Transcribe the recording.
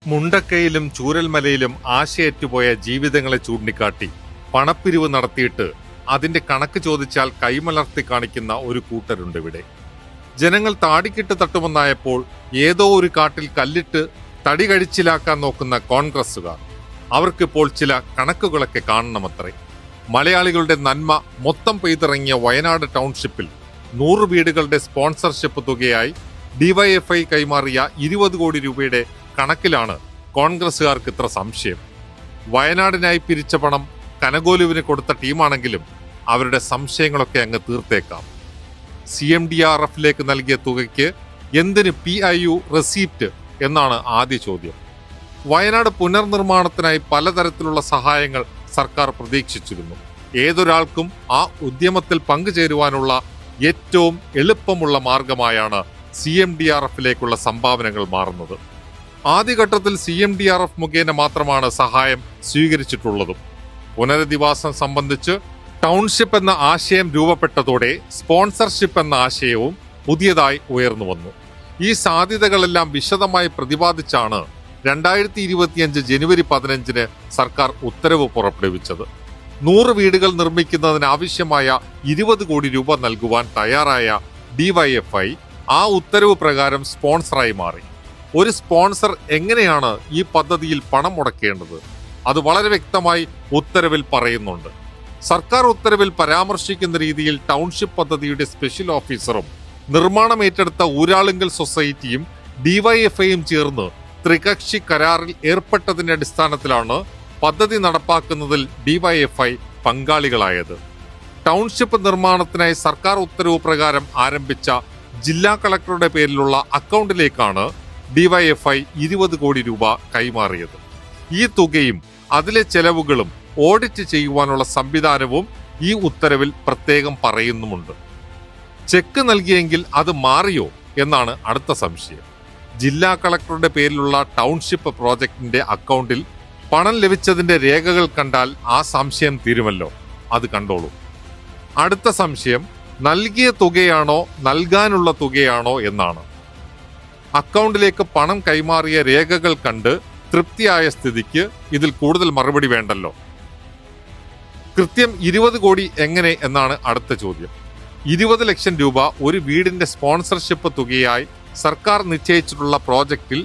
മുണ്ടക്കയിലും ചൂരൽമലയിലും ആശയറ്റുപോയ ജീവിതങ്ങളെ ചൂണ്ടിക്കാട്ടി പണപ്പിരിവ് നടത്തിയിട്ട് അതിന്റെ കണക്ക് ചോദിച്ചാൽ കൈമലർത്തി കാണിക്കുന്ന ഒരു കൂട്ടരുണ്ട് ഇവിടെ. ജനങ്ങൾ താടിക്കിട്ട് തട്ടുമെന്നായപ്പോൾ ഏതോ ഒരു കാട്ടിൽ കല്ലിട്ട് തടി കഴിച്ചിലാക്കാൻ നോക്കുന്ന കോൺഗ്രസുകാർ അവർക്കിപ്പോൾ ചില കണക്കുകളൊക്കെ കാണണമത്രേ. മലയാളികളുടെ നന്മ മൊത്തം പെയ്തിറങ്ങിയ വയനാട് ടൗൺഷിപ്പിൽ 100 വീടുകളുടെ സ്പോൺസർഷിപ്പ് തുകയായി ഡിവൈഎഫ്ഐ കൈമാറിയ 20 കോടി രൂപയുടെ കണക്കിലാണ് കോൺഗ്രസുകാർക്ക് ഇത്ര സംശയം. വയനാടിനായി പിരിച്ച പണം കനകോലുവിന് കൊടുത്ത ടീമാണെങ്കിലും അവരുടെ സംശയങ്ങളൊക്കെ അങ്ങ് തീർത്തേക്കാം. CMDRF നൽകിയ തുകയ്ക്ക് എന്തിന് PIU റെസീപ്റ്റ് എന്നാണ് ആദ്യ ചോദ്യം. വയനാട് പുനർനിർമ്മാണത്തിനായി പലതരത്തിലുള്ള സഹായങ്ങൾ സർക്കാർ പ്രതീക്ഷിച്ചിരുന്നു. ഏതൊരാൾക്കും ആ ഉദ്യമത്തിൽ പങ്കുചേരുവാനുള്ള ഏറ്റവും എളുപ്പമുള്ള മാർഗമായാണ് CMDRF സംഭാവനകൾ മാറുന്നത്. ആദ്യഘട്ടത്തിൽ CMDRF മുഖേന മാത്രമാണ് സഹായം സ്വീകരിച്ചിട്ടുള്ളതും. പുനരധിവാസം സംബന്ധിച്ച് ടൗൺഷിപ്പ് എന്ന ആശയം രൂപപ്പെട്ടതോടെ സ്പോൺസർഷിപ്പ് എന്ന ആശയവും പുതിയതായി ഉയർന്നു വന്നു. ഈ സാധ്യതകളെല്ലാം വിശദമായി പ്രതിപാദിച്ചാണ് 2025 ജനുവരി 15 സർക്കാർ ഉത്തരവ് പുറപ്പെടുവിച്ചത്. 100 വീടുകൾ നിർമ്മിക്കുന്നതിന് ആവശ്യമായ 20 കോടി രൂപ നൽകുവാൻ തയ്യാറായ DYFI ആ ഉത്തരവ് പ്രകാരം സ്പോൺസറായി മാറി. ഒരു സ്പോൺസർ എങ്ങനെയാണ് ഈ പദ്ധതിയിൽ പണം മുടക്കേണ്ടത്? അത് വളരെ വ്യക്തമായി ഉത്തരവിൽ പറയുന്നുണ്ട്. സർക്കാർ ഉത്തരവിൽ പരാമർശിക്കുന്ന രീതിയിൽ ടൗൺഷിപ്പ് പദ്ധതിയുടെ സ്പെഷ്യൽ ഓഫീസറും നിർമ്മാണം ഏറ്റെടുത്ത ഊരാളുങ്കൽ സൊസൈറ്റിയും DYFIയും ചേർന്ന് ത്രികക്ഷി കരാറിൽ ഏർപ്പെട്ടതിന്റെ അടിസ്ഥാനത്തിലാണ് പദ്ധതി നടപ്പാക്കുന്നതിൽ DYFI പങ്കാളികളായത്. ടൗൺഷിപ്പ് നിർമ്മാണത്തിനായി സർക്കാർ ഉത്തരവ് പ്രകാരം ആരംഭിച്ച ജില്ലാ കളക്ടറുടെ പേരിലുള്ള അക്കൗണ്ടിലേക്കാണ് DYFI 20 കോടി രൂപ കൈമാറിയത്. ഈ തുകയും അതിലെ ചെലവുകളും ഓഡിറ്റ് ചെയ്യുവാനുള്ള സംവിധാനവും ഈ ഉത്തരവിൽ പ്രത്യേകം പറയുന്നുമുണ്ട്. ചെക്ക് നൽകിയെങ്കിൽ അത് മാറിയോ എന്നാണ് അടുത്ത സംശയം. ജില്ലാ കളക്ടറുടെ പേരിലുള്ള ടൗൺഷിപ്പ് പ്രോജക്ടിന്റെ അക്കൗണ്ടിൽ പണം ലഭിച്ചതിന്റെ രേഖകൾ കണ്ടാൽ ആ സംശയം തീരുമല്ലോ. അത് കണ്ടോളൂ. അടുത്ത സംശയം നൽകിയ തുകയാണോ നൽകാനുള്ള തുകയാണോ എന്നാണ്. അക്കൗണ്ടിലേക്ക് പണം കൈമാറിയ രേഖകൾ കണ്ട് തൃപ്തിയായ സ്ഥിതിക്ക് ഇതിൽ കൂടുതൽ മറുപടി വേണ്ടല്ലോ. കൃത്യം 20 കോടി എങ്ങനെ എന്നാണ് അടുത്ത ചോദ്യം. 20 ലക്ഷം രൂപ ഒരു വീടിന്റെ സ്പോൺസർഷിപ്പ് തുകയായി സർക്കാർ നിശ്ചയിച്ചിട്ടുള്ള പ്രോജക്റ്റിൽ